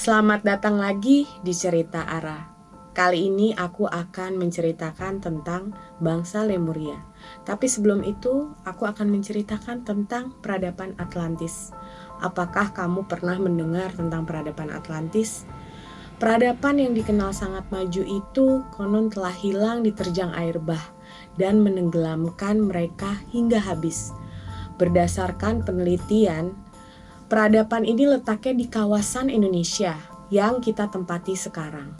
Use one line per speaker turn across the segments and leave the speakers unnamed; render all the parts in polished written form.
Selamat datang lagi di Cerita Ara. Kali ini aku akan menceritakan tentang bangsa Lemuria. Tapi sebelum itu, aku akan menceritakan tentang peradaban Atlantis. Apakah kamu pernah mendengar tentang peradaban Atlantis? Peradaban yang dikenal sangat maju itu konon telah hilang diterjang air bah dan menenggelamkan mereka hingga habis. Berdasarkan penelitian, peradaban ini letaknya di kawasan Indonesia yang kita tempati sekarang.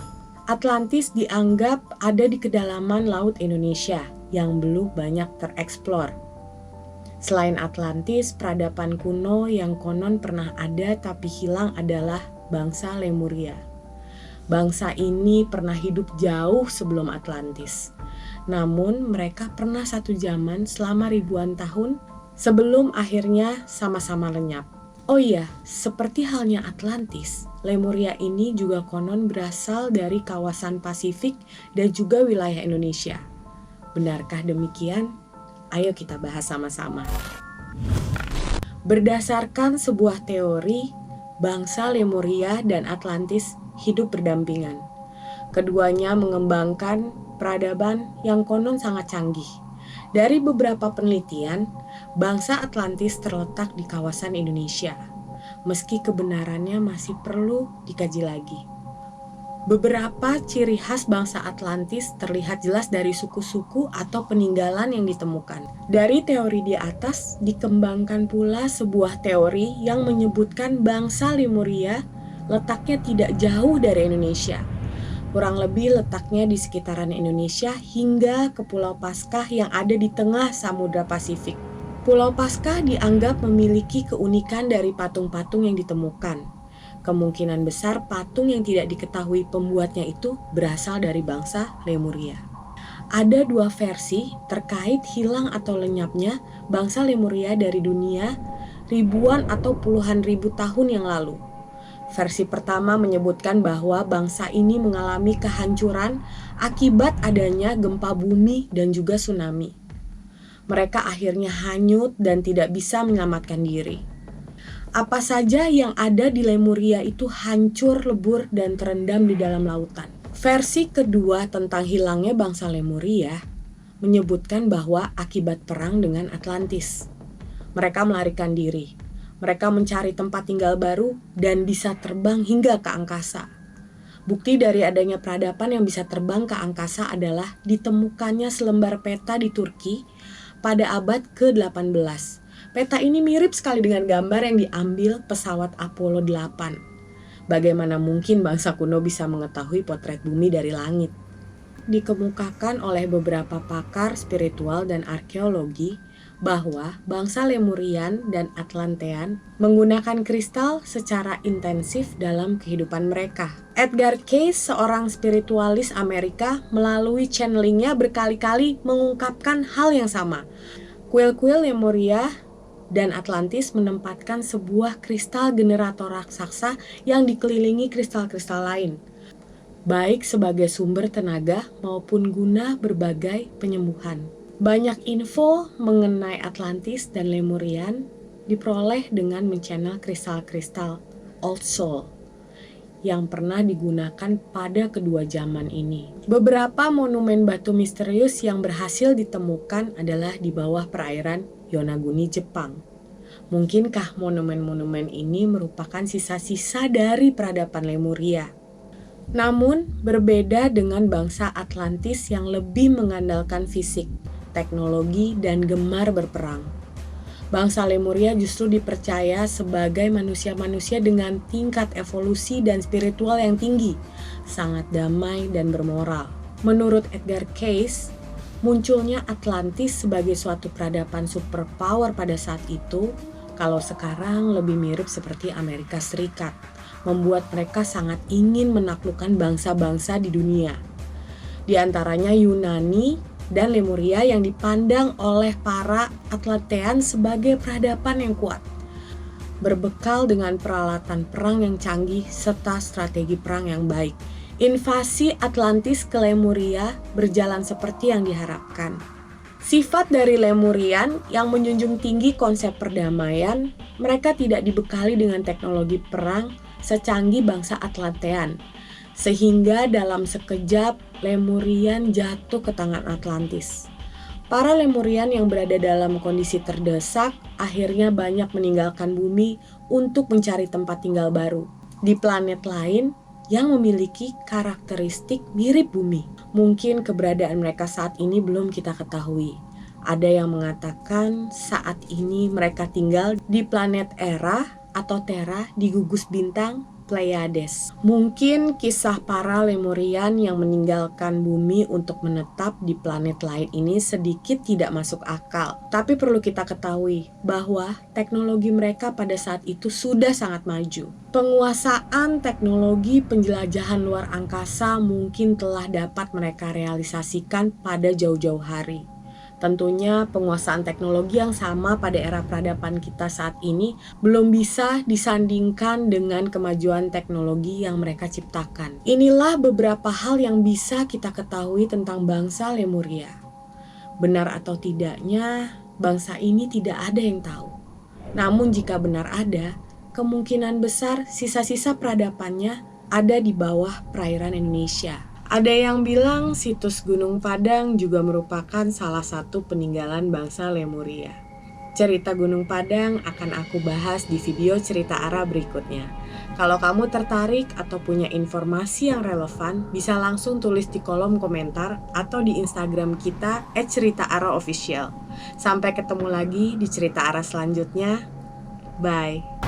Atlantis dianggap ada di kedalaman Laut Indonesia yang belum banyak tereksplor. Selain Atlantis, peradaban kuno yang konon pernah ada tapi hilang adalah bangsa Lemuria. Bangsa ini pernah hidup jauh sebelum Atlantis. Namun mereka pernah satu zaman selama ribuan tahun sebelum akhirnya sama-sama lenyap. Oh iya, seperti halnya Atlantis, Lemuria ini juga konon berasal dari kawasan Pasifik dan juga wilayah Indonesia. Benarkah demikian? Ayo kita bahas sama-sama. Berdasarkan sebuah teori, bangsa Lemuria dan Atlantis hidup berdampingan. Keduanya mengembangkan peradaban yang konon sangat canggih. Dari beberapa penelitian, bangsa Atlantis terletak di kawasan Indonesia, meski kebenarannya masih perlu dikaji lagi. Beberapa ciri khas bangsa Atlantis terlihat jelas dari suku-suku atau peninggalan yang ditemukan. Dari teori di atas, dikembangkan pula sebuah teori yang menyebutkan bangsa Lemuria letaknya tidak jauh dari Indonesia. Kurang lebih letaknya di sekitaran Indonesia hingga ke Pulau Paskah yang ada di tengah Samudra Pasifik. Pulau Paskah dianggap memiliki keunikan dari patung-patung yang ditemukan. Kemungkinan besar patung yang tidak diketahui pembuatnya itu berasal dari bangsa Lemuria. Ada dua versi terkait hilang atau lenyapnya bangsa Lemuria dari dunia ribuan atau puluhan ribu tahun yang lalu. Versi pertama menyebutkan bahwa bangsa ini mengalami kehancuran akibat adanya gempa bumi dan juga tsunami. Mereka akhirnya hanyut dan tidak bisa menyelamatkan diri. Apa saja yang ada di Lemuria itu hancur, lebur, dan terendam di dalam lautan. Versi kedua tentang hilangnya bangsa Lemuria menyebutkan bahwa akibat perang dengan Atlantis. Mereka melarikan diri. Mereka mencari tempat tinggal baru dan bisa terbang hingga ke angkasa. Bukti dari adanya peradaban yang bisa terbang ke angkasa adalah ditemukannya selembar peta di Turki pada abad ke-18. Peta ini mirip sekali dengan gambar yang diambil pesawat Apollo 8. Bagaimana mungkin bangsa kuno bisa mengetahui potret bumi dari langit? Dikemukakan oleh beberapa pakar spiritual dan arkeologi bahwa bangsa Lemurian dan Atlantean menggunakan kristal secara intensif dalam kehidupan mereka. Edgar Cayce, seorang spiritualis Amerika, melalui channelingnya berkali-kali mengungkapkan hal yang sama. Kuil-kuil Lemuria dan Atlantis menempatkan sebuah kristal generator raksasa yang dikelilingi kristal-kristal lain, baik sebagai sumber tenaga maupun guna berbagai penyembuhan. Banyak info mengenai Atlantis dan Lemurian diperoleh dengan menchannel kristal-kristal Old Soul yang pernah digunakan pada kedua zaman ini. Beberapa monumen batu misterius yang berhasil ditemukan adalah di bawah perairan Yonaguni, Jepang. Mungkinkah monumen-monumen ini merupakan sisa-sisa dari peradaban Lemuria? Namun, berbeda dengan bangsa Atlantis yang lebih mengandalkan fisik, teknologi, dan gemar berperang. Bangsa Lemuria justru dipercaya sebagai manusia-manusia dengan tingkat evolusi dan spiritual yang tinggi, sangat damai dan bermoral. Menurut Edgar Cayce, munculnya Atlantis sebagai suatu peradaban superpower pada saat itu, kalau sekarang lebih mirip seperti Amerika Serikat, membuat mereka sangat ingin menaklukkan bangsa-bangsa di dunia. Di antaranya Yunani dan Lemuria yang dipandang oleh para Atlantean sebagai peradaban yang kuat, berbekal dengan peralatan perang yang canggih serta strategi perang yang baik. Invasi Atlantis ke Lemuria berjalan seperti yang diharapkan. Sifat dari Lemurian yang menjunjung tinggi konsep perdamaian, mereka tidak dibekali dengan teknologi perang secanggih bangsa Atlantean. Sehingga dalam sekejap Lemurian jatuh ke tangan Atlantis. Para Lemurian yang berada dalam kondisi terdesak akhirnya banyak meninggalkan bumi untuk mencari tempat tinggal baru di planet lain yang memiliki karakteristik mirip bumi. Mungkin keberadaan mereka saat ini belum kita ketahui. Ada yang mengatakan saat ini mereka tinggal di planet Era atau Terra di gugus bintang Pleiades. Mungkin kisah para Lemurian yang meninggalkan bumi untuk menetap di planet lain ini sedikit tidak masuk akal. Tapi perlu kita ketahui bahwa teknologi mereka pada saat itu sudah sangat maju. Penguasaan teknologi penjelajahan luar angkasa mungkin telah dapat mereka realisasikan pada jauh-jauh hari. Tentunya penguasaan teknologi yang sama pada era peradaban kita saat ini belum bisa disandingkan dengan kemajuan teknologi yang mereka ciptakan. Inilah beberapa hal yang bisa kita ketahui tentang bangsa Lemuria. Benar atau tidaknya, bangsa ini tidak ada yang tahu. Namun jika benar ada, kemungkinan besar sisa-sisa peradabannya ada di bawah perairan Indonesia. Ada yang bilang situs Gunung Padang juga merupakan salah satu peninggalan bangsa Lemuria. Cerita Gunung Padang akan aku bahas di video cerita Ara berikutnya. Kalau kamu tertarik atau punya informasi yang relevan, bisa langsung tulis di kolom komentar atau di Instagram kita @ceritaaraofficial. Sampai ketemu lagi di cerita Ara selanjutnya. Bye.